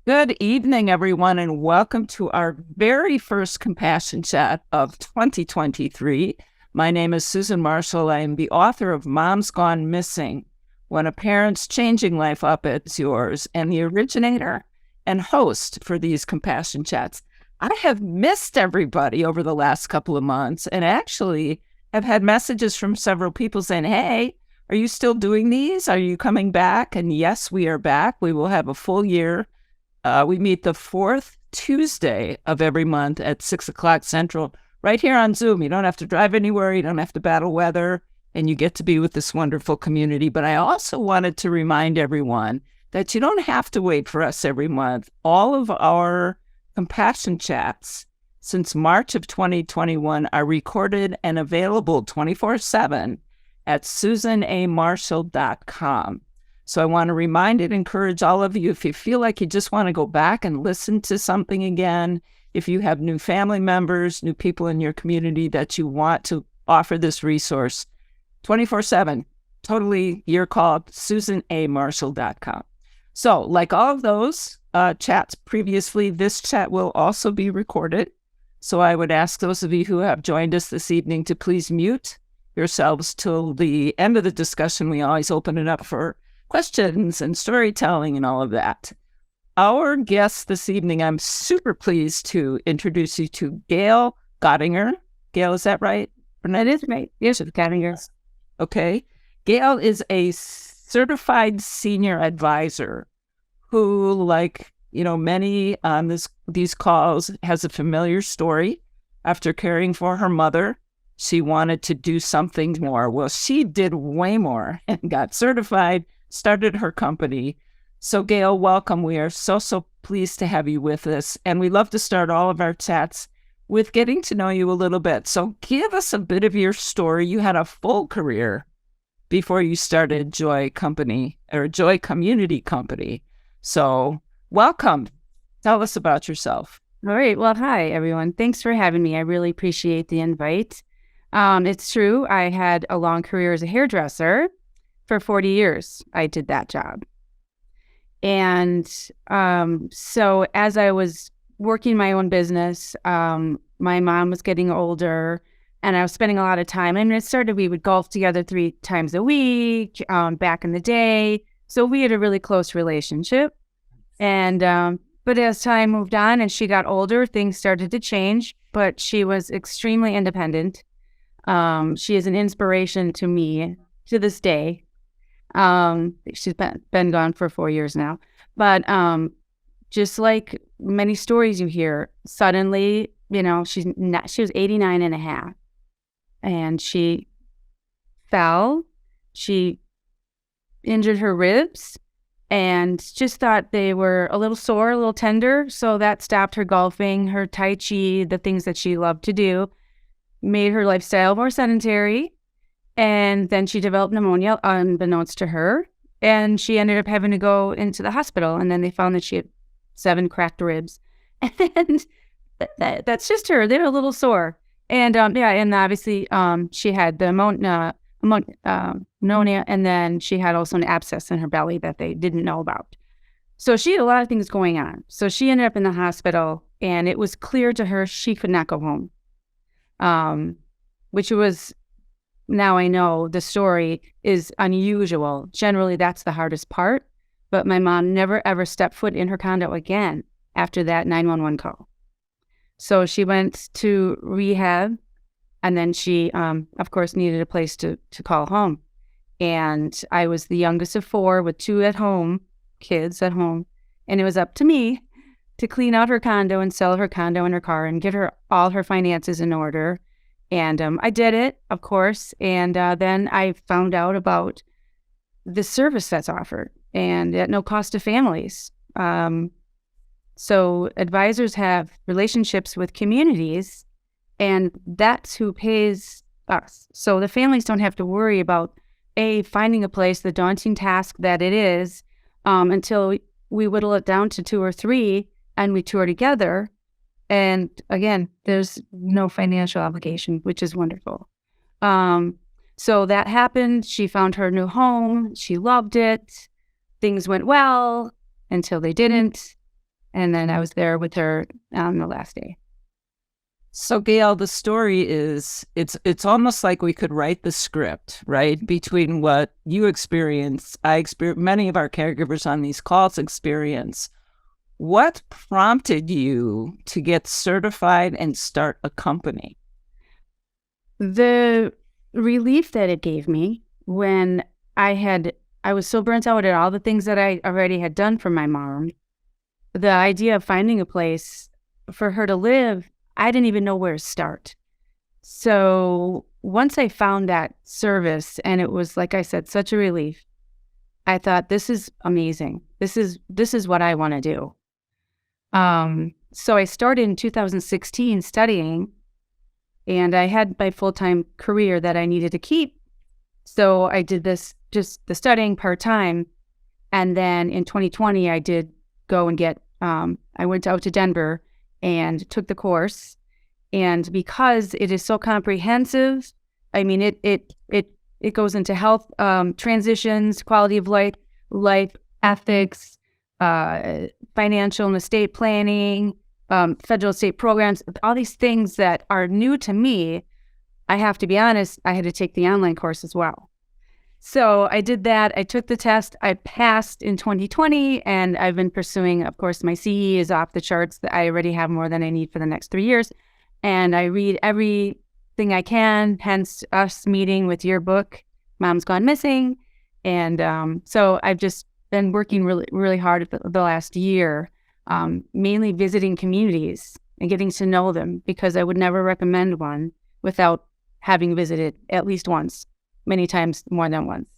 Good evening, everyone, and welcome to our very first Compassion Chat of 2023. My name is Susan Marshall. I am the author of Mom's Gone Missing, When a Parent's Changing Life Up It's Yours, and the originator and host for these Compassion Chats. I have missed everybody over the last couple of months and actually have had messages from several people saying, hey, are you still doing these? Are you coming back? And yes, we are back. We will have a full year. We meet the fourth Tuesday of every month at 6 o'clock Central, right here on Zoom. You don't have to drive anywhere. You don't have to battle weather, and you get to be with this wonderful community. But I also wanted to remind everyone that you don't have to wait for us every month. All of our Compassion Chats since March of 2021 are recorded and available 24/7 at susanamarshall.com. So I want to remind and encourage all of you, if you feel like you just want to go back and listen to something again, if you have new family members, new people in your community that you want to offer this resource, 24/7, totally your call, susanamarshall.com. So like all of those chats previously, this chat will also be recorded. So I would ask those of you who have joined us this evening to please mute yourselves till the end of the discussion. We always open it up for questions and storytelling and all of that. Our guest this evening, I'm super pleased to introduce you to Gail Gottinger. Gail, is that right? That is right. Yes, it's Gottinger. Okay. Gail is a certified senior advisor who, like, many on these calls, has a familiar story. After caring for her mother, she wanted to do something more. Well, she did way more and got certified, started her company. So Gail, welcome. We are so pleased to have you with us. And we love to start all of our chats with getting to know you a little bit. So give us a bit of your story. You had a full career before you started Joy Company or Joy Community Company. So welcome. Tell us about yourself. All right. Well, hi, everyone. Thanks for having me. I really appreciate the invite. It's true. I had a long career as a hairdresser. For 40 years, I did that job. And so as I was working my own business, my mom was getting older and I was spending a lot of time. And it started, we would golf together 3 times a week back in the day. So we had a really close relationship. And but as time moved on and she got older, things started to change. But she was extremely independent. She is an inspiration to me to this day. She's been gone for 4 years now, but just like many stories you hear, suddenly, she was 89 and a half and she fell, she injured her ribs and just thought they were a little sore, a little tender. So that stopped her golfing, her Tai Chi, the things that she loved to do, made her lifestyle more sedentary. And then she developed pneumonia unbeknownst to her. And she ended up having to go into the hospital. And then they found that she had 7 cracked ribs. And that's just her. They're a little sore. And and obviously she had the pneumonia. And then she had also an abscess in her belly that they didn't know about. So she had a lot of things going on. So she ended up in the hospital. And it was clear to her she could not go home. Which was... Now I know the story is unusual. Generally, that's the hardest part. But my mom never, ever stepped foot in her condo again after that 911 call. So she went to rehab, and then she, of course, needed a place to call home. And I was the youngest of 4 with 2 kids at home. And it was up to me to clean out her condo and sell her condo and her car and get her all her finances in order. And I did it, of course, and then I found out about the service that's offered and at no cost to families. So advisors have relationships with communities, and that's who pays us. So the families don't have to worry about, finding a place, the daunting task that it is, until we whittle it down to 2 or 3 and we tour together. And again, there's no financial obligation, which is wonderful. So that happened. She found her new home. She loved it. Things went well until they didn't. And then I was there with her on the last day. So Gail, the story is it's almost like we could write the script, right? Between what you experience, many of our caregivers on these calls experience. What prompted you to get certified and start a company? The relief that it gave me when I was so burnt out at all the things that I already had done for my mom. The idea of finding a place for her to live, I didn't even know where to start. So once I found that service, and it was, like I said, such a relief, I thought, this is amazing. This is what I want to do. So I started in 2016 studying, and I had my full-time career that I needed to keep. So I did this, just the studying part-time. And then in 2020, I did go and I went out to Denver and took the course. And because it is so comprehensive, I mean, it goes into health, transitions, quality of life ethics, financial and estate planning, federal state programs, all these things that are new to me. I have to be honest, I had to take the online course as well. So I did that. I took the test. I passed in 2020, and I've been pursuing, of course, my CE is off the charts. I already have more than I need for the next 3 years. And I read everything I can, hence us meeting with your book, Mom's Gone Missing. And so I've just been working really, really hard the last year, mainly visiting communities and getting to know them, because I would never recommend one without having visited at least once, many times more than once.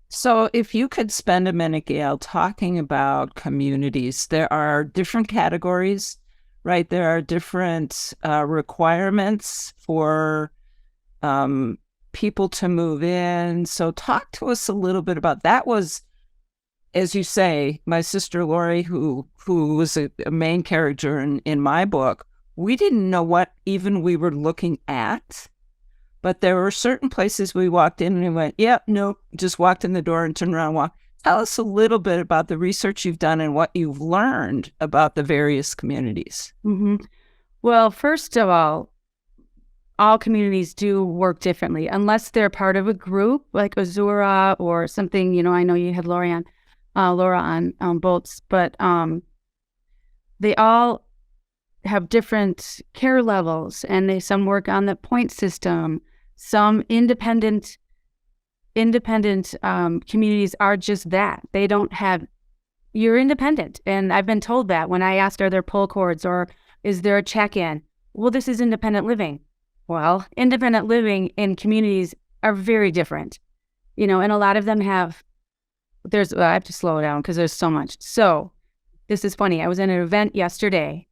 So if you could spend a minute, Gail, talking about communities, there are different categories, right? There are different requirements for people to move in. So talk to us a little bit about that. Was, as you say, my sister Lori, who was a main character in my book, we didn't know what even we were looking at. But there were certain places we walked in and we went, yeah, no, just walked in the door and turned around and walked. Tell us a little bit about the research you've done and what you've learned about the various communities. Mm-hmm. Well, first of all communities do work differently, unless they're part of a group like Azura or something. You know, I know you had Laura on Bolts, but they all have different care levels, and some work on the point system. Some independent communities are just that. They don't have, you're independent. And I've been told that when I asked, are there pull cords or is there a check-in? Well, this is independent living. Well, independent living in communities are very different, you know, and a lot of them I have to slow down because there's so much. So this is funny. I was in an event yesterday,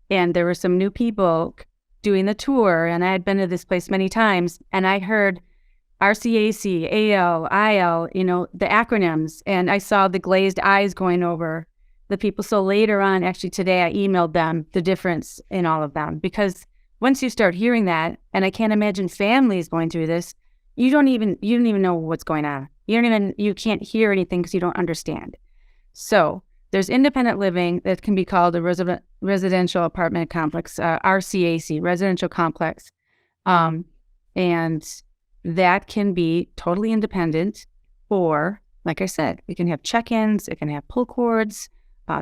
and there were some new people doing the tour, and I had been to this place many times, and I heard RCAC, AL, IL, you know, the acronyms, and I saw the glazed eyes going over the people. So later on, actually today, I emailed them the difference in all of them, because once you start hearing that, and I can't imagine families going through this, you don't even know what's going on. You can't hear anything because you don't understand. So there's independent living that can be called a residential apartment complex, RCAC, residential complex. And that can be totally independent, or, like I said, it can have check-ins, it can have pull cords,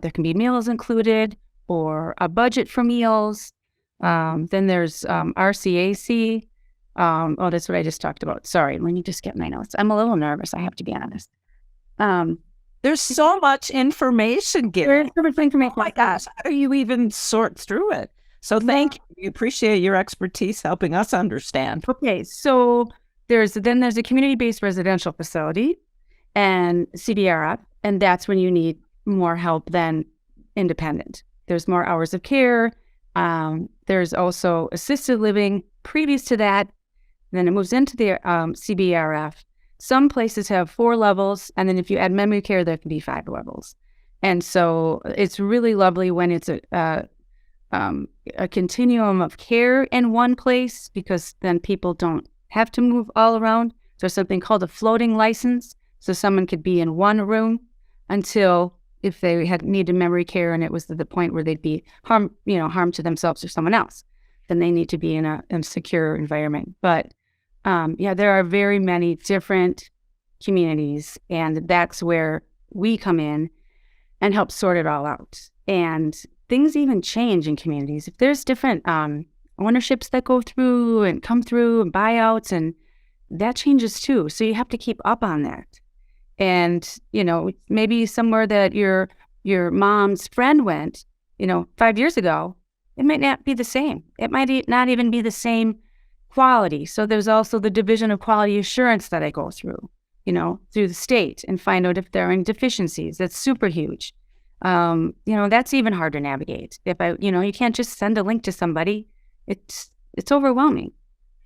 there can be meals included, or a budget for meals. Then there's RCAC. Oh, that's what I just talked about. Sorry, let me just get my notes. I'm a little nervous, I have to be honest. There's so much information, Gail. There's so much information. Oh my gosh, how do you even sort through it? So thank you. We appreciate your expertise helping us understand. Okay, so there's a community-based residential facility and CBRF, and that's when you need more help than independent. There's more hours of care. There's also assisted living previous to that. Then it moves into the CBRF. Some places have 4 levels, and then if you add memory care, there can be 5 levels. And so it's really lovely when it's a continuum of care in one place, because then people don't have to move all around. There's something called a floating license. So someone could be in one room until if they had needed memory care and it was to the point where they'd be harm to themselves or someone else, then they need to be in a secure environment. But there are very many different communities, and that's where we come in and help sort it all out. And things even change in communities. If there's different ownerships that go through and come through and buyouts, and that changes too. So you have to keep up on that. And, maybe somewhere that your mom's friend went, 5 years ago, it might not be the same. It might not even be the same quality. So there's also the division of quality assurance that I go through, through the state, and find out if there are any deficiencies. That's super huge. That's even hard to navigate. If you can't just send a link to somebody. It's overwhelming.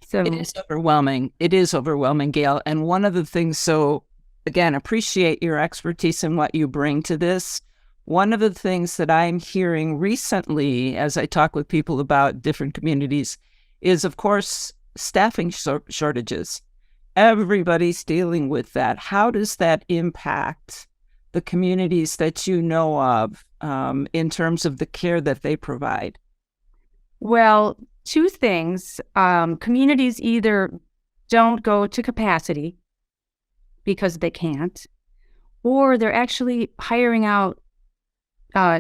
So it is overwhelming. It is overwhelming, Gail. And one of the things, so again, appreciate your expertise and what you bring to this. One of the things that I'm hearing recently as I talk with people about different communities is, of course, staffing shortages. Everybody's dealing with that. How does that impact the communities that you know of in terms of the care that they provide? Well, two things. Communities either don't go to capacity because they can't, or they're actually hiring out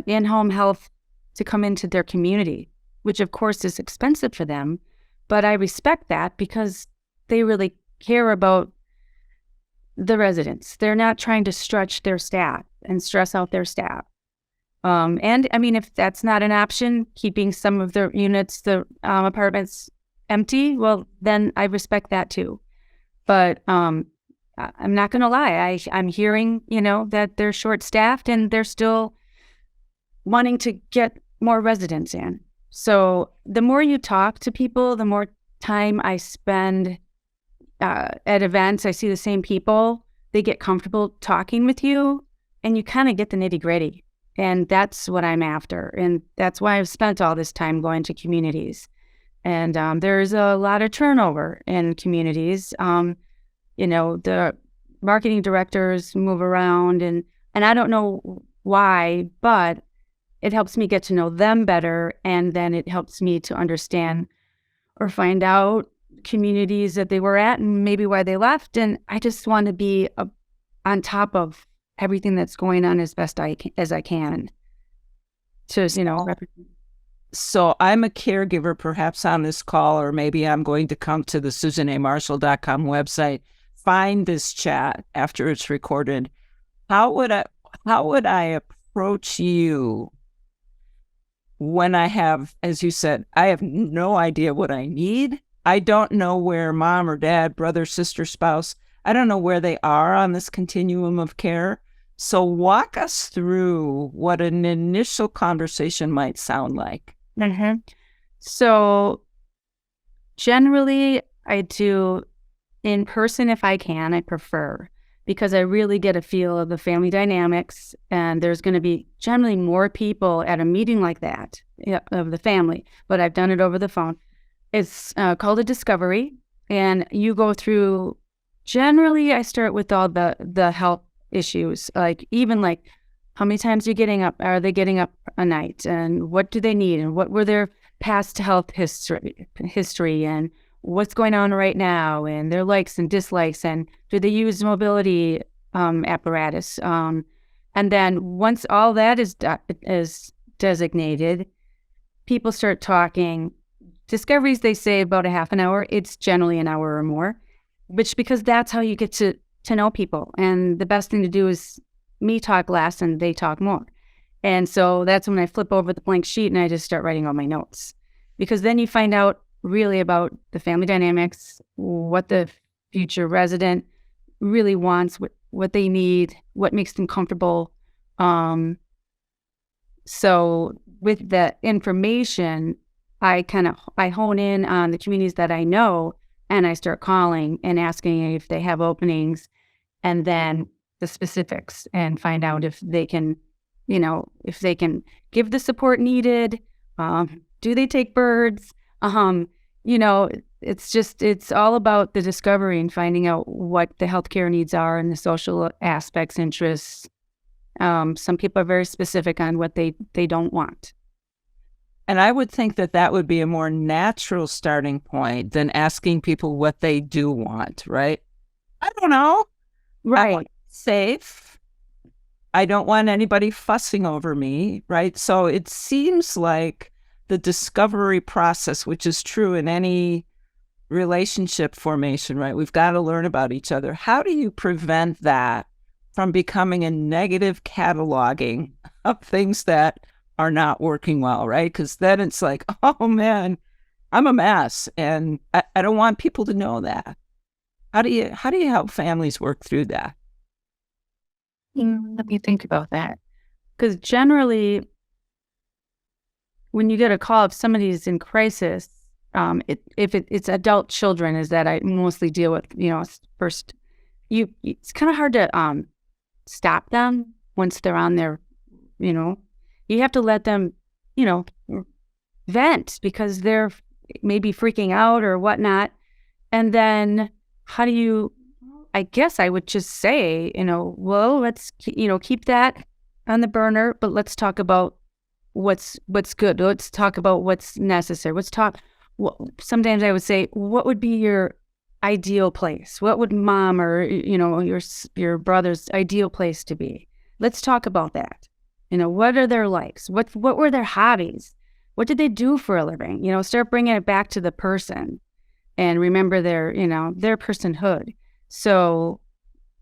in-home health to come into their community, which of course is expensive for them. But I respect that because they really care about the residents. They're not trying to stretch their staff and stress out their staff. And I mean, if that's not an option, keeping some of the units, the apartments empty, well, then I respect that too. But I'm not going to lie. I'm hearing, that they're short-staffed and they're still wanting to get more residents in. So the more you talk to people, the more time I spend at events, I see the same people. They get comfortable talking with you, and you kind of get the nitty-gritty. And that's what I'm after. And that's why I've spent all this time going to communities. And there's a lot of turnover in communities. The marketing directors move around, and I don't know why, but it helps me get to know them better. And then it helps me to understand or find out communities that they were at and maybe why they left. And I just want to be on top of everything that's going on as best as I can. So I'm a caregiver perhaps on this call, or maybe I'm going to come to the SusanAMarshall.com website, find this chat after it's recorded. How would I approach you when I have, as you said, I have no idea what I need? I don't know where mom or dad, brother, sister, spouse, I don't know where they are on this continuum of care. So walk us through what an initial conversation might sound like. Mm-hmm. So generally, I do in person if I can. I prefer, because I really get a feel of the family dynamics, and there's going to be generally more people at a meeting like that of the family, but I've done it over the phone. It's called a discovery, and you go through, generally I start with all the health issues, like how many times are they getting up a night, and what do they need, and what were their past health history, and what's going on right now, and their likes and dislikes, and do they use mobility apparatus, and then once all that is designated, people start talking. Discoveries, they say about a half an hour. It's generally an hour or more, because that's how you get to know people. And the best thing to do is me talk less and they talk more. And so that's when I flip over the blank sheet and I just start writing all my notes, because then you find out really about the family dynamics, what the future resident really wants, what they need, what makes them comfortable. So with the information, I hone in on the communities that I know, and I start calling and asking if they have openings, and then the specifics, and find out if they can, give the support needed. Do they take birds? It's all about the discovery and finding out what the healthcare needs are and the social aspects, interests, Some people are very specific on what they don't want. And I would think that that would be a more natural starting point than asking people what they do want, right? I don't know. I want Right. safe. I don't want anybody fussing over me, right? So it seems like the discovery process, which is true in any relationship formation, right? We've got to learn about each other. How do you prevent that from becoming a negative cataloging of things that are not working well, right? Because then it's like, oh man, I'm a mess, and I don't want people to know that. How do you help families work through that? Let me think about that. Because generally, when you get a call, if somebody's in crisis, it's adult children, is that I mostly deal with. First, it's kind of hard to stop them once they're on their. You have to let them, you know, vent because they're maybe freaking out or whatnot. And then how do you? I guess I would just say, well, let's keep that on the burner, but let's talk about what's good. Let's talk about what's necessary. Sometimes I would say, what would be your ideal place? What would mom or your brother's ideal place to be? Let's talk about that. What are their likes? What were their hobbies? What did they do for a living? Start bringing it back to the person and remember their personhood. So,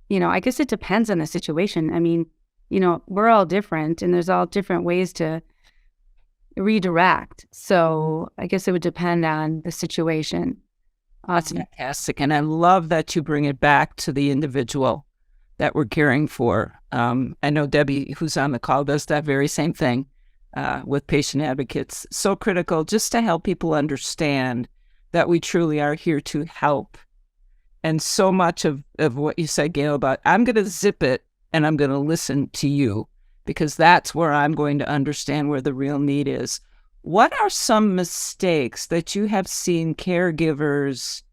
I guess it depends on the situation. I mean, we're all different and there's all different ways to redirect. So I guess it would depend on the situation. That's fantastic. And I love that you bring it back to the individual that we're caring for. I know Debbie, who's on the call, does that very same thing with patient advocates. So critical just to help people understand that we truly are here to help. And so much of what you said, Gail, about I'm going to zip it and I'm going to listen to you because that's where I'm going to understand where the real need is. What are some mistakes that you have seen caregivers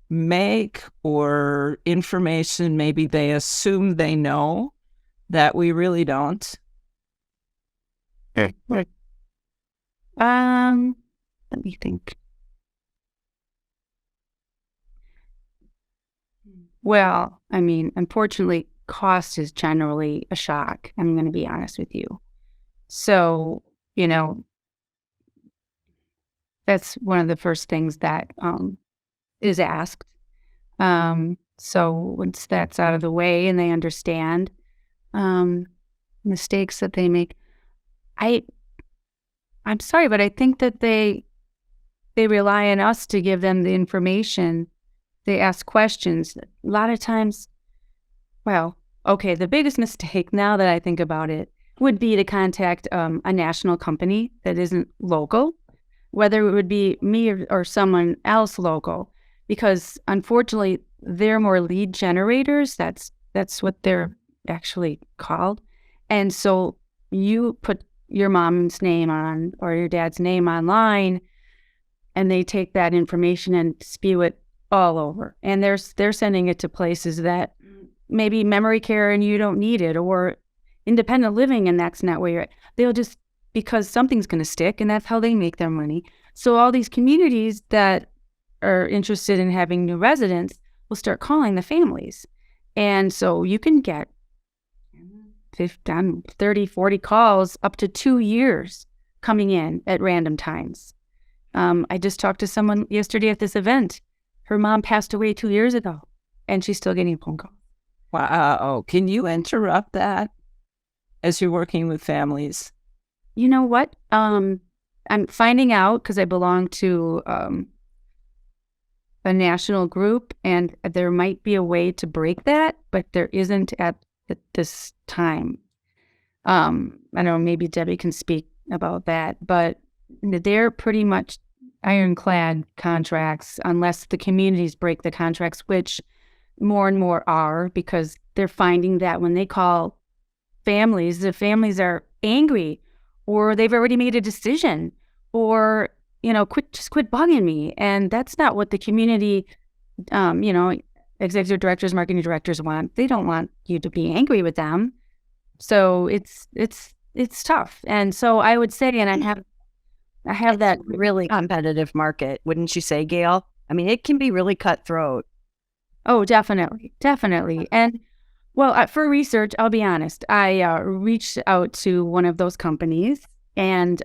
make or information maybe they assume they know that we really don't? Let me think. Well, I mean, unfortunately, cost is generally a shock. I'm going to be honest with you. So, that's one of the first things that is asked. So once that's out of the way and they understand mistakes that they make, I'm sorry, but I think that they rely on us to give them the information. They ask questions. A lot of times, well, okay, the biggest mistake now that I think about it would be to contact a national company that isn't local, whether it would be me or someone else local, because unfortunately they're more lead generators. That's what they're actually called. And so you put your mom's name on or your dad's name online and they take that information and spew it all over. And they're sending it to places that maybe memory care and you don't need it, or independent living and that's not where you're at. They'll just, because something's going to stick and that's how they make their money. So all these communities that are interested in having new residents will start calling the families. And so you can get 15, 30, 40 calls up to 2 years coming in at random times. I just talked to someone yesterday at this event. Her mom passed away 2 years ago and she's still getting a phone call. Wow. Can you interrupt that as you're working with families? You know what? I'm finding out because I belong to a national group, and there might be a way to break that, but there isn't at this time. I don't know, maybe Debbie can speak about that, but they're pretty much ironclad contracts unless the communities break the contracts, which more and more are, because they're finding that when they call families, the families are angry or they've already made a decision or, quit bugging me. And that's not what the community, executive directors, marketing directors want. They don't want you to be angry with them. So it's tough. And so I would say, and I have that Really competitive market, wouldn't you say, Gail? I mean, it can be really cutthroat. Oh, definitely, definitely. And well, for research, I'll be honest, I reached out to one of those companies and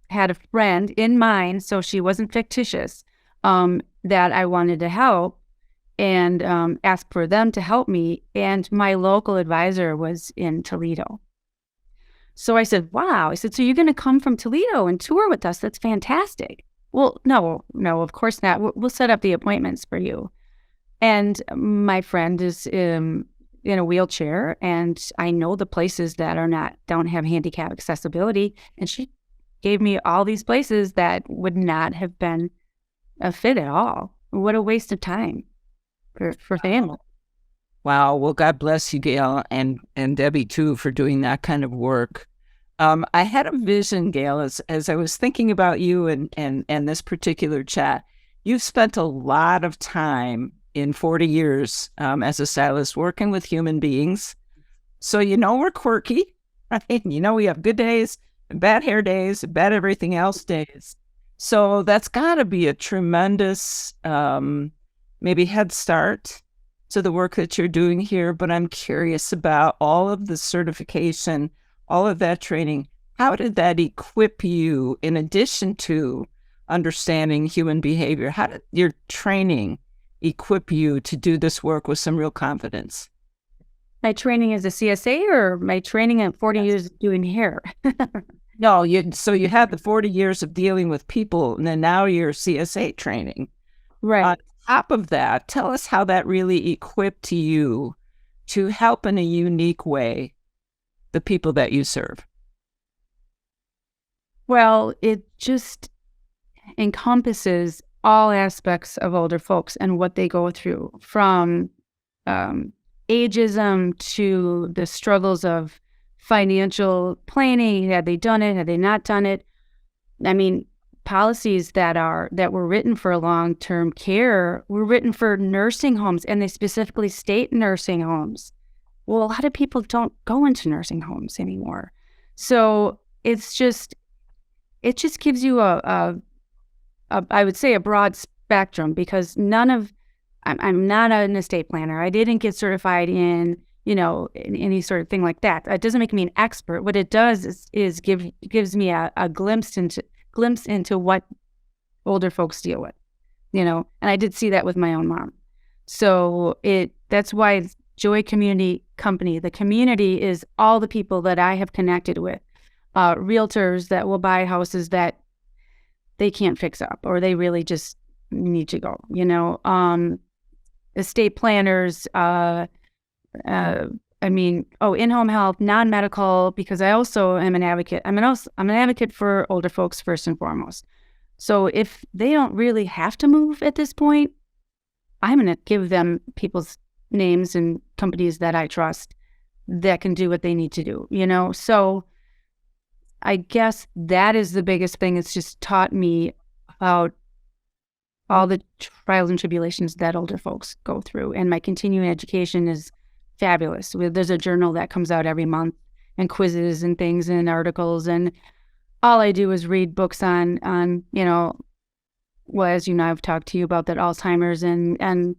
had a friend in mind, so she wasn't fictitious, that I wanted to help and asked for them to help me. And my local advisor was in Toledo. So I said, wow. I said, so you're going to come from Toledo and tour with us? That's fantastic. Well, no, of course not. We'll set up the appointments for you. And my friend is in a wheelchair, and I know the places that don't have handicap accessibility. And she gave me all these places that would not have been a fit at all. What a waste of time for family. Wow. Well, God bless you, Gail, and Debbie too, for doing that kind of work. I had a vision, Gail, as I was thinking about you and this particular chat. You've spent a lot of time in 40 years as a stylist working with human beings. So we're quirky, right? We have good days, and bad hair days, and bad everything else days. So that's got to be a tremendous maybe head start to the work that you're doing here. But I'm curious about all of the certification, all of that training. How did that equip you in addition to understanding human behavior? How did your training equip you to do this work with some real confidence? My training as a CSA or my training at 40 years doing hair? No, so you had the 40 years of dealing with people, and then now you're CSA training. Right. On top of that, tell us how that really equipped you to help in a unique way the people that you serve. Well, it just encompasses all aspects of older folks and what they go through, from ageism to the struggles of financial planning. Had they done it? Had they not done it? I mean, policies that were written for long-term care were written for nursing homes, and they specifically state nursing homes. Well, a lot of people don't go into nursing homes anymore. So it just gives you I would say a broad spectrum, because I'm not an estate planner. I didn't get certified in any sort of thing like that. It doesn't make me an expert. What it does is gives me a glimpse into what older folks deal with, and I did see that with my own mom. So that's why Joy Community Company, the community is all the people that I have connected with, realtors that will buy houses that they can't fix up, or they really just need to go, estate planners, in-home health, non-medical, because I also am an advocate. I'm an advocate for older folks first and foremost. So if they don't really have to move at this point, I'm going to give them people's names and companies that I trust that can do what they need to do, So I guess that is the biggest thing. It's just taught me about all the trials and tribulations that older folks go through. And my continuing education is fabulous. There's a journal that comes out every month, and quizzes and things and articles. And all I do is read books on well, as I've talked to you about that Alzheimer's and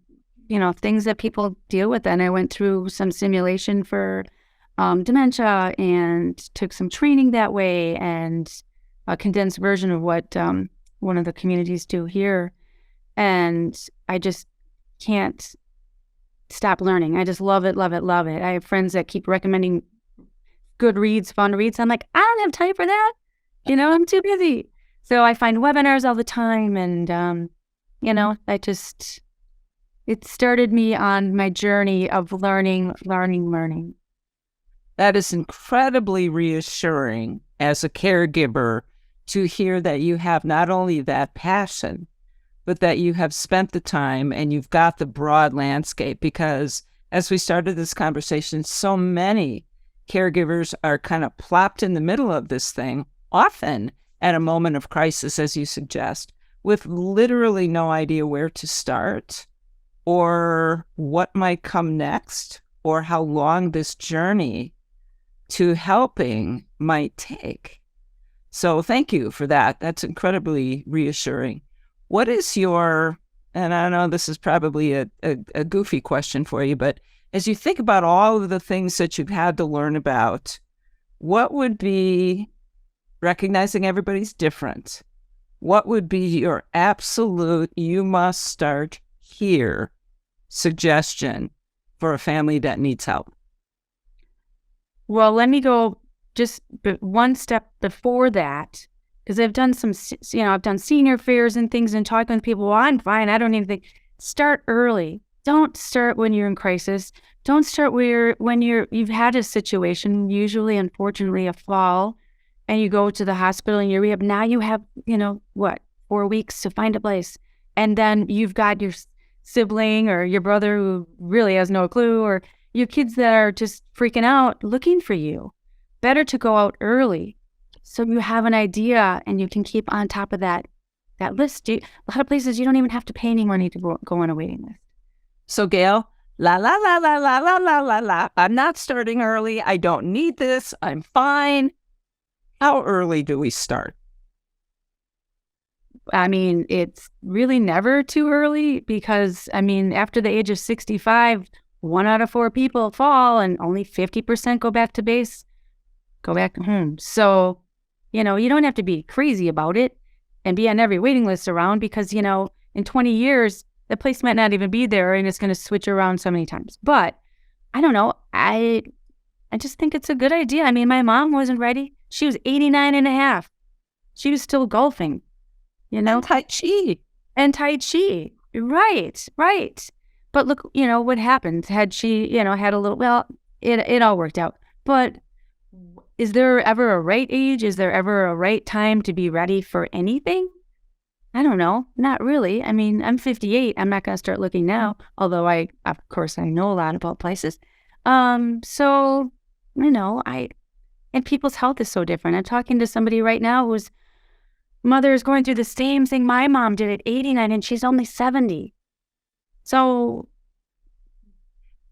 things that people deal with. And I went through some simulation for dementia and took some training that way, and a condensed version of what one of the communities do here. And I just can't stop learning. I just love it, love it, love it. I have friends that keep recommending good reads, fun reads. I'm like, I don't have time for that. I'm too busy. So I find webinars all the time, and it started me on my journey of learning. That is incredibly reassuring as a caregiver to hear that you have not only that passion, but that you have spent the time and you've got the broad landscape. Because as we started this conversation, so many caregivers are kind of plopped in the middle of this thing, often at a moment of crisis, as you suggest, with literally no idea where to start or what might come next or how long this journey to helping might take. So thank you for that. That's incredibly reassuring. What is your, and I know this is probably a goofy question for you, but as you think about all of the things that you've had to learn about, what would be, recognizing everybody's different, what would be your absolute, you must start here suggestion for a family that needs help? Well, let me go just one step before that, because I've done I've done senior fairs and things and talking with people. Well, I'm fine. I don't need anything. Start early. Don't start when you're in crisis. Don't start when you've had a situation, usually, unfortunately, a fall, and you go to the hospital and you're rehab. Now you have, 4 weeks to find a place. And then you've got your sibling or your brother who really has no clue, or your kids that are just freaking out looking for you. Better to go out early so you have an idea and you can keep on top of that list. A lot of places you don't even have to pay any money to go on a waiting list. So Gail, la, la, la, la, la, la, la, la, la. I'm not starting early. I don't need this. I'm fine. How early do we start? I mean, it's really never too early because, after the age of 65, 1 out of 4 people fall and only 50% go back to base, go back home. So, you don't have to be crazy about it and be on every waiting list around because, in 20 years, the place might not even be there and it's going to switch around so many times. But I don't know. I just think it's a good idea. My mom wasn't ready. She was 89 and a half. She was still golfing, And Tai Chi. And Tai Chi. Right. But look, what happened. Had she, had a little, well, it all worked out. But is there ever a right age? Is there ever a right time to be ready for anything? I don't know. Not really. I'm 58. I'm not going to start looking now, although of course, I know a lot about places. So, and people's health is so different. I'm talking to somebody right now whose mother is going through the same thing my mom did at 89 and she's only 70. So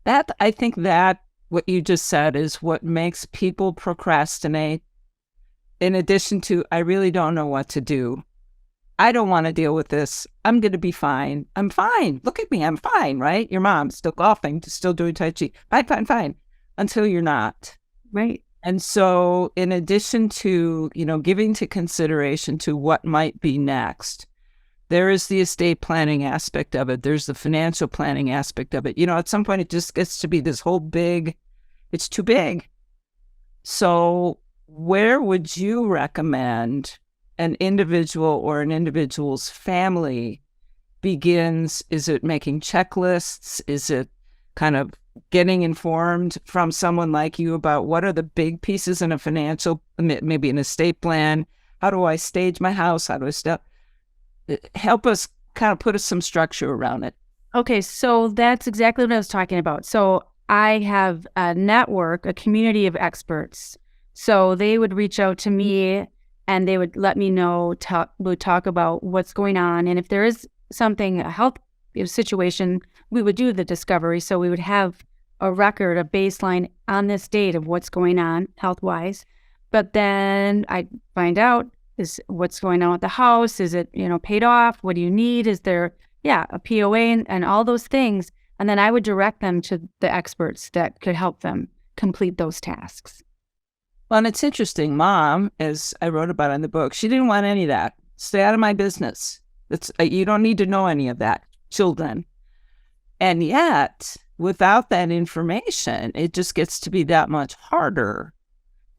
I think that what you just said is what makes people procrastinate. In addition to, I really don't know what to do. I don't want to deal with this. I'm going to be fine. I'm fine. Look at me. I'm fine, right? Your mom's still golfing, still doing Tai Chi. Fine. Until you're not. Right. And so in addition to, giving to consideration to what might be next, there is the estate planning aspect of it. There's the financial planning aspect of it. At some point it just gets to be this whole it's too big. So where would you recommend an individual or an individual's family begins? Is it making checklists? Is it kind of getting informed from someone like you about what are the big pieces in a financial, maybe an estate plan? How do I stage my house? How do I help us kind of put some structure around it? Okay, so that's exactly what I was talking about. So I have a network, a community of experts. So they would reach out to me and they would let me know, would talk about what's going on. And if there is something, a health situation, we would do the discovery. So we would have a record, a baseline on this date of what's going on health-wise. But then I'd find out is what's going on with the house. Is it, paid off? What do you need? Is there, a POA and all those things. And then I would direct them to the experts that could help them complete those tasks. Well, and it's interesting. Mom, as I wrote about in the book, she didn't want any of that. Stay out of my business. You don't need to know any of that, children. And yet, without that information, it just gets to be that much harder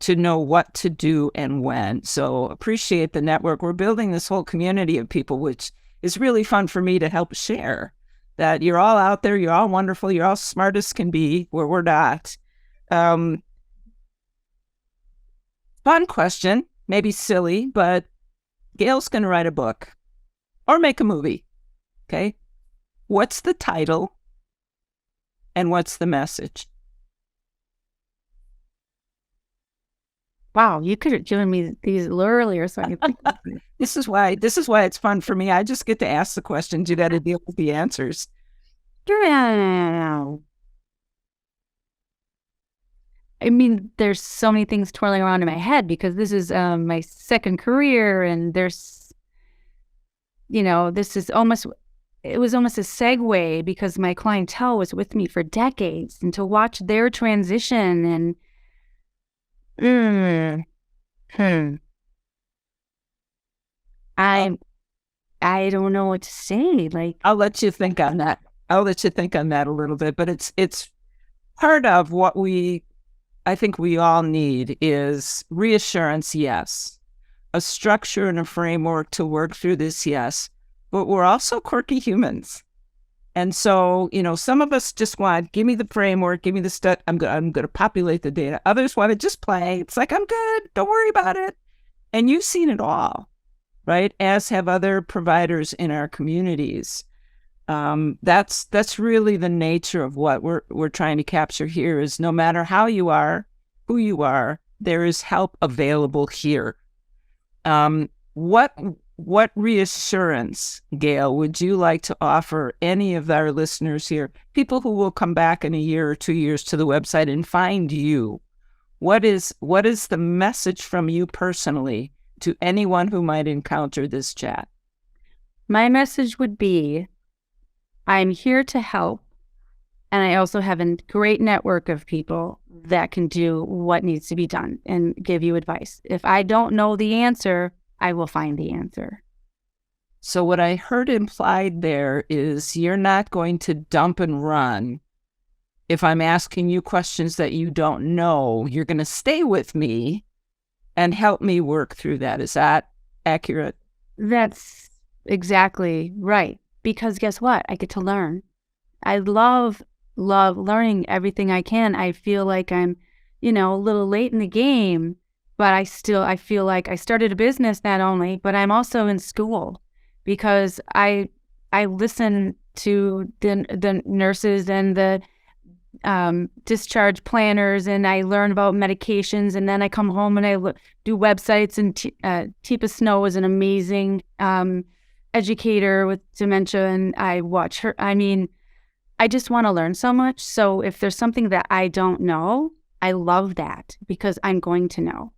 to know what to do and when. So appreciate the network. We're building this whole community of people, which is really fun for me to help share. That you're all out there, you're all wonderful, you're all smart as can be, where we're not. Fun question, maybe silly, but Gail's going to write a book or make a movie. Okay. What's the title and what's the message? Wow, you could have given me these earlier so I could think of it. This is why it's fun for me. I just get to ask the questions. You got to deal with the answers. I mean, there's so many things twirling around in my head because this is my second career, and there's, it was almost a segue because my clientele was with me for decades, and to watch their transition and I don't know what to say. Like, I'll let you think on that. I'll let you think on that a little bit, but it's part of what I think we all need is reassurance, yes. A structure and a framework to work through this, yes. But we're also quirky humans. And so, some of us just want, give me the framework, give me the stuff, I'm going to populate the data. Others want to just play. It's like, I'm good, don't worry about it. And you've seen it all, right? As have other providers in our communities. That's really the nature of what we're trying to capture here is no matter how you are, who you are, there is help available here. What reassurance, Gail, would you like to offer any of our listeners here, people who will come back in a year or 2 years to the website and find you? What is the message from you personally to anyone who might encounter this chat? my message would be, I'm here to help. And I also have a great network of people that can do what needs to be done and give you advice. If I don't know the answer, I will find the answer. So what I heard implied there is you're not going to dump and run. If I'm asking you questions that you don't know, you're going to stay with me and help me work through that. Is that accurate? That's exactly right. Because guess what? I get to learn. I love learning everything I can. I feel like I'm, a little late in the game, but I feel like I started a business not only, but I'm also in school because I listen to the nurses and the discharge planners, and I learn about medications, and then I come home and I do websites, and Teepa Snow is an amazing educator with dementia, and I watch her. I mean, I just want to learn so much. So if there's something that I don't know, I love that because I'm going to know.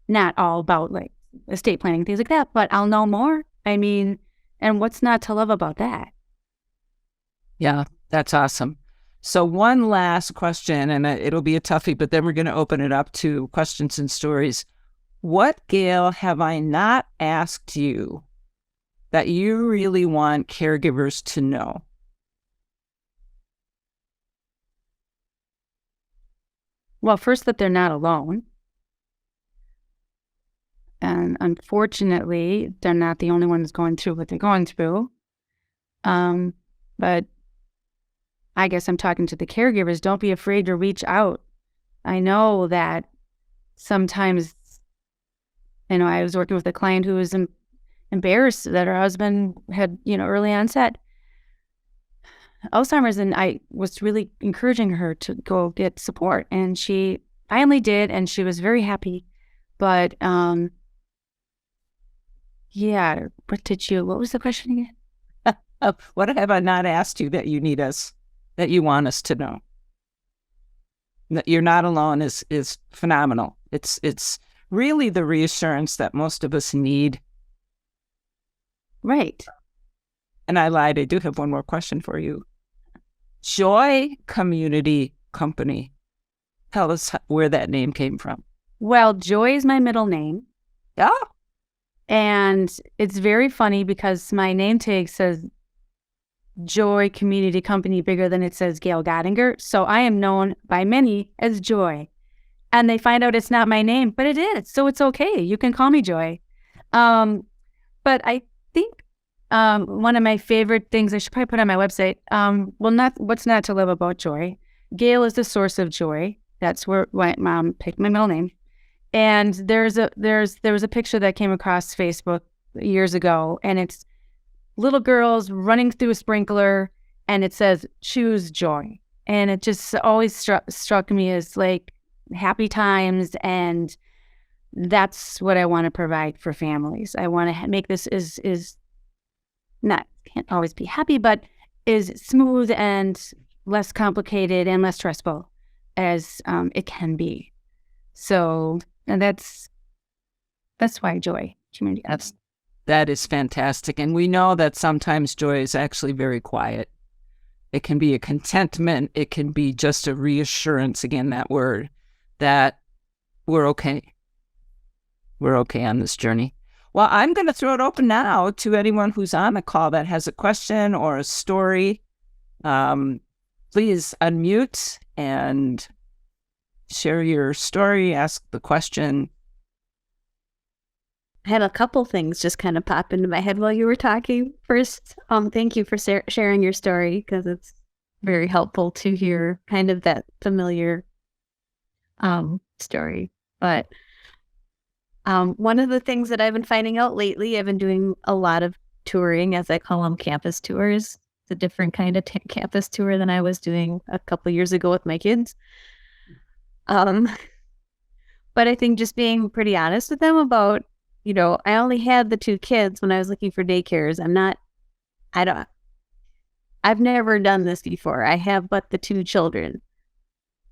Not all about like estate planning, things like that, but I'll know more. I mean, and what's not to love about that? Yeah, that's awesome. So one last question, and it'll be a toughie, but then we're going to open it up to questions and stories. What, Gail, have I not asked you that you really want caregivers to know? Well, first, that they're not alone. And unfortunately, they're not the only ones going through what they're going through. But I guess I'm talking to the caregivers. Don't be afraid to reach out. I know that sometimes, I was working with a client who was embarrassed that her husband had, early onset Alzheimer's, and I was really encouraging her to go get support, and she finally did, and she was very happy. But yeah, what was the question again? What have I not asked you that you want us to know? That you're not alone is phenomenal. It's really the reassurance that most of us need. Right. And I lied. I do have one more question for you. Joy Community Company. Tell us where that name came from. Well, Joy is my middle name. Yeah. And it's very funny because my name tag says Joy Community Company bigger than it says Gail Gottinger. So I am known by many as Joy. And they find out it's not my name, but it is. So it's okay. You can call me Joy. But I think one of my favorite things I should probably put on my website, what's not to love about joy. Gail is the source of joy. That's where my mom picked my middle name. And there was a picture that came across Facebook years ago, and it's little girls running through a sprinkler, and it says choose joy. And it just always struck me as like happy times, and that's what I want to provide for families. I want to make this is not, can't always be happy, but is smooth and less complicated and less stressful. as it can be. So, and that's why joy, community. That is fantastic. And we know that sometimes joy is actually very quiet. It can be a contentment. It can be just a reassurance, again, that word, that we're okay. We're okay on this journey. Well, I'm going to throw it open now to anyone who's on the call that has a question or a story. Please unmute and share your story, ask the question. I had a couple things just kind of pop into my head while you were talking. First, thank you for sharing your story, because it's very helpful to hear kind of that familiar story. But one of the things that I've been finding out lately, I've been doing a lot of touring, as I call them, campus tours. It's a different kind of campus tour than I was doing a couple years ago with my kids. But I think just being pretty honest with them about, I only had the 2 kids when I was looking for daycares. I've never done this before. I have but the 2 children.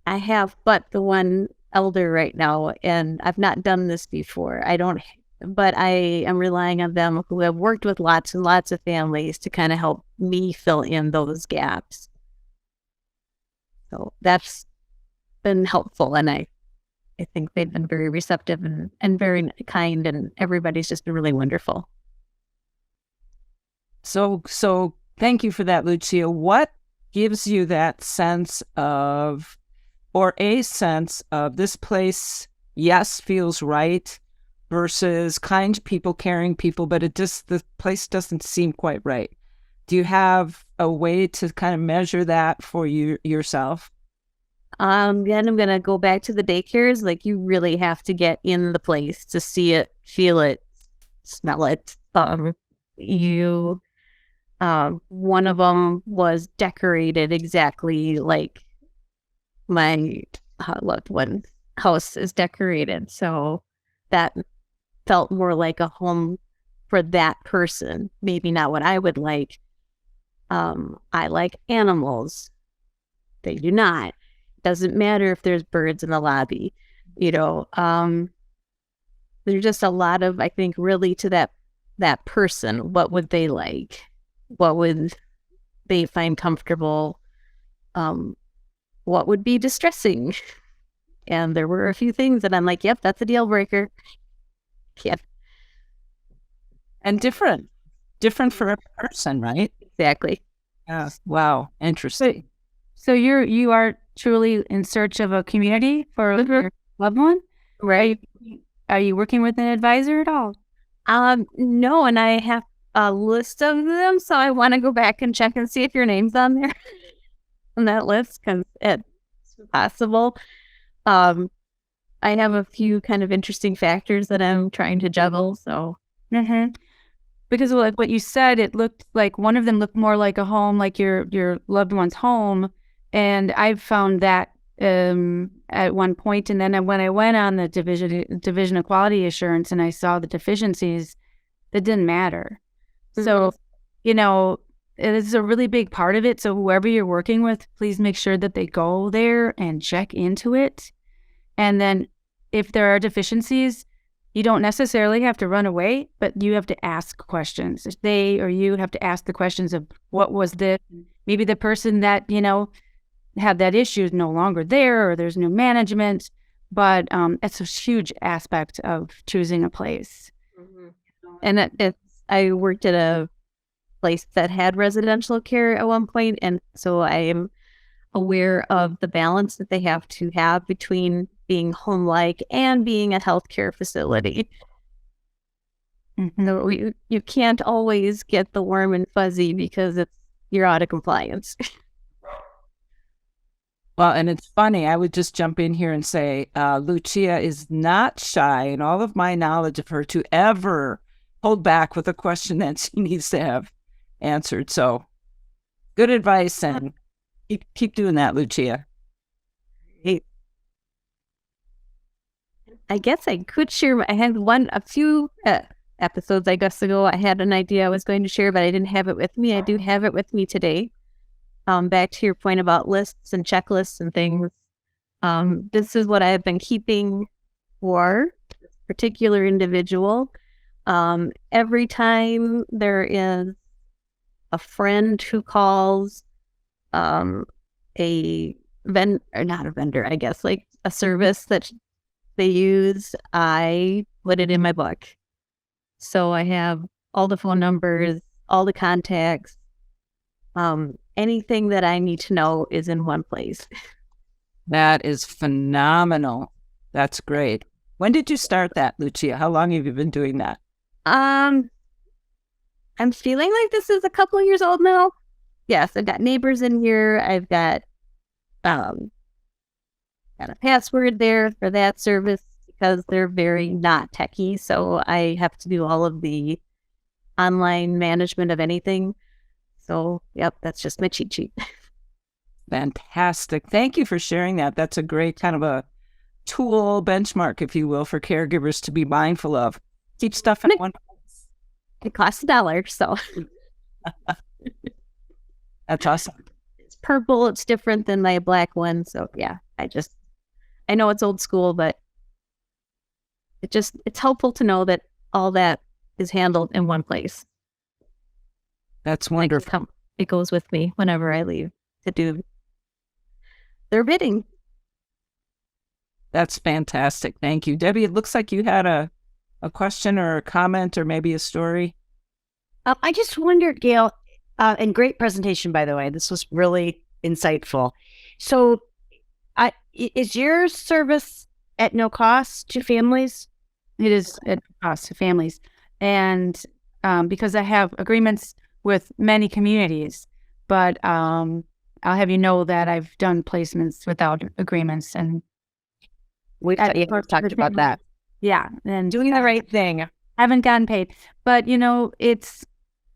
I have but the 1 elder right now, and I've not done this before. But I am relying on them, who have worked with lots and lots of families, to kind of help me fill in those gaps. So that's been helpful, and I think they've been very receptive and very kind, and everybody's just been really wonderful. So thank you for that, Lucia. What gives you that sense of, or a sense of, this place, yes, feels right, versus kind people, caring people, but the place doesn't seem quite right? Do you have a way to kind of measure that for yourself? Then I'm going to go back to the daycares. Like, you really have to get in the place to see it, feel it, smell it. One of them was decorated exactly like my loved one's house is decorated. So that felt more like a home for that person. Maybe not what I would like. I like animals. They do not. Doesn't matter if there's birds in the lobby. There's just a lot of, I think, really to that person. What would they like? What would they find comfortable? What would be distressing? And there were a few things that I'm like, yep, that's a deal breaker. Yeah. And different for every person, right? Exactly. Yeah. Wow. Interesting. So you are truly in search of a community for your loved one, right? Are you working with an advisor at all? No, and I have a list of them, so I want to go back and check and see if your name's on there on that list, because it's possible. I have a few kind of interesting factors that I'm trying to juggle. So, because like what you said, it looked like one of them looked more like a home, like your loved one's home. And I've found that at one point, and then when I went on the division of quality assurance and I saw the deficiencies, that didn't matter. So, it is a really big part of it. So whoever you're working with, please make sure that they go there and check into it. And then if there are deficiencies, you don't necessarily have to run away, but you have to ask questions. They or you have to ask the questions of, what was this? Maybe the person that, had that issue is no longer there, or there's new management, but it's a huge aspect of choosing a place. And I worked at a place that had residential care at one point, and so I am aware of the balance that they have to have between being home-like and being a healthcare facility. So you can't always get the warm and fuzzy because you're out of compliance. Well, and it's funny, I would just jump in here and say, Lucia is not shy, in all of my knowledge of her, to ever hold back with a question that she needs to have answered. So good advice, and keep doing that, Lucia. I guess I could share. I had a few episodes, I guess, ago. I had an idea I was going to share, but I didn't have it with me. I do have it with me today. Back to your point about lists and checklists and things. This is what I've been keeping for this particular individual. Every time there is a friend who calls, a vendor, or not a vendor, I guess, like a service that they use, I put it in my book. So I have all the phone numbers, all the contacts, anything that I need to know is in one place. That is phenomenal. That's great. When did you start that, Lucia? How long have you been doing that? I'm feeling like this is a couple of years old now. Yes, I've got neighbors in here. I've got a password there for that service because they're very not techie. So I have to do all of the online management of anything. So, yep, that's just my cheat sheet. Fantastic. Thank you for sharing that. That's a great kind of a tool benchmark, if you will, for caregivers to be mindful of. Keep stuff in one place. It costs $1, so That's awesome. it's purple. It's different than my black one. So yeah, I know it's old school, but it's helpful to know that all that is handled in one place. That's wonderful. It goes with me whenever I leave to do their bidding. That's fantastic. Thank you. Debbie, it looks like you had a question or a comment or maybe a story. I just wondered, Gail, and great presentation, by the way. This was really insightful. So is your service at no cost to families? It is at cost to families. And because I have agreements with many communities, but I'll have you know that I've done placements without agreements. And We've talked about that. yeah, and Doing the right thing. haven't gotten paid. But,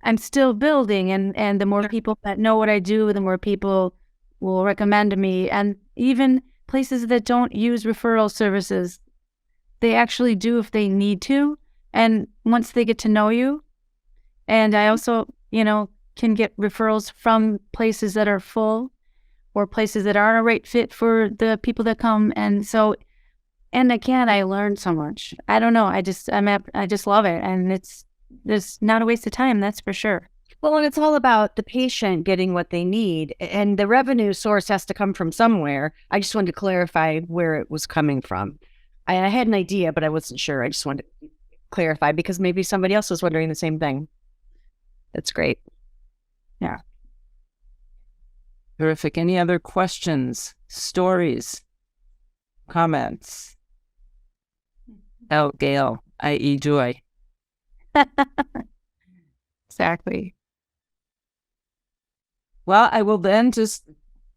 I'm still building. And the more people that know what I do, the more people will recommend me. And even places that don't use referral services, they actually do if they need to. And once they get to know you, and I also, can get referrals from places that are full or places that aren't a right fit for the people that come. And so, and again, I learned so much. I don't know. I just love it. And it's not a waste of time. That's for sure. Well, and it's all about the patient getting what they need, and the revenue source has to come from somewhere. I just wanted to clarify where it was coming from. I had an idea, but I wasn't sure. I just wanted to clarify because maybe somebody else was wondering the same thing. That's great. Yeah. Terrific. Any other questions, stories, comments? Oh, Gail, i.e. Joy. Exactly. Well, I will then just,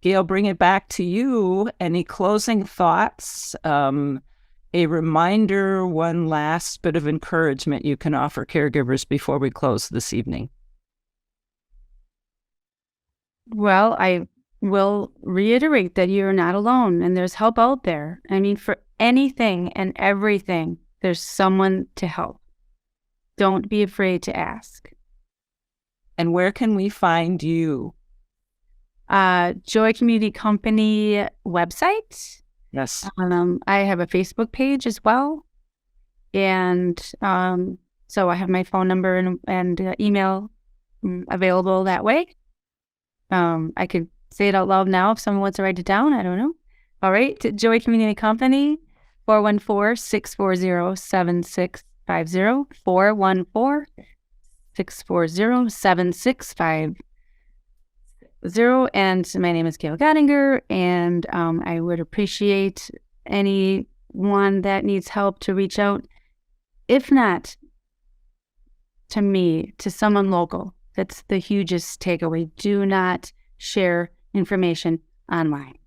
Gail, bring it back to you. Any closing thoughts? A reminder, one last bit of encouragement you can offer caregivers before we close this evening. Well, I will reiterate that you're not alone and there's help out there. I mean, for anything and everything, there's someone to help. Don't be afraid to ask. And where can we find you? Joy Community Company website. Yes. I have a Facebook page as well. And so I have my phone number and email available that way. I could say it out loud now if someone wants to write it down. I don't know. All right. Joy Community Company, 414-640-7650. 414-640-7650. And my name is Gail Gottinger, and I would appreciate anyone that needs help to reach out. If not to me, to someone local. That's the hugest takeaway. Do not share information online.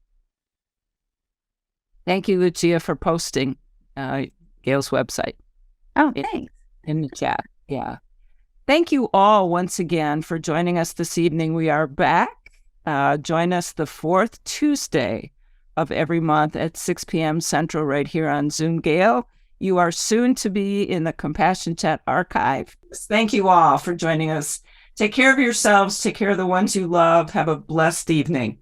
Thank you, Lucia, for posting Gail's website. Oh, thanks. In the chat. Yeah. Thank you all once again for joining us this evening. We are back. Join us the fourth Tuesday of every month at 6 p.m. Central right here on Zoom. Gail, you are soon to be in the Compassion Chat archive. Thank you all for joining us. Take care of yourselves. Take care of the ones you love. Have a blessed evening.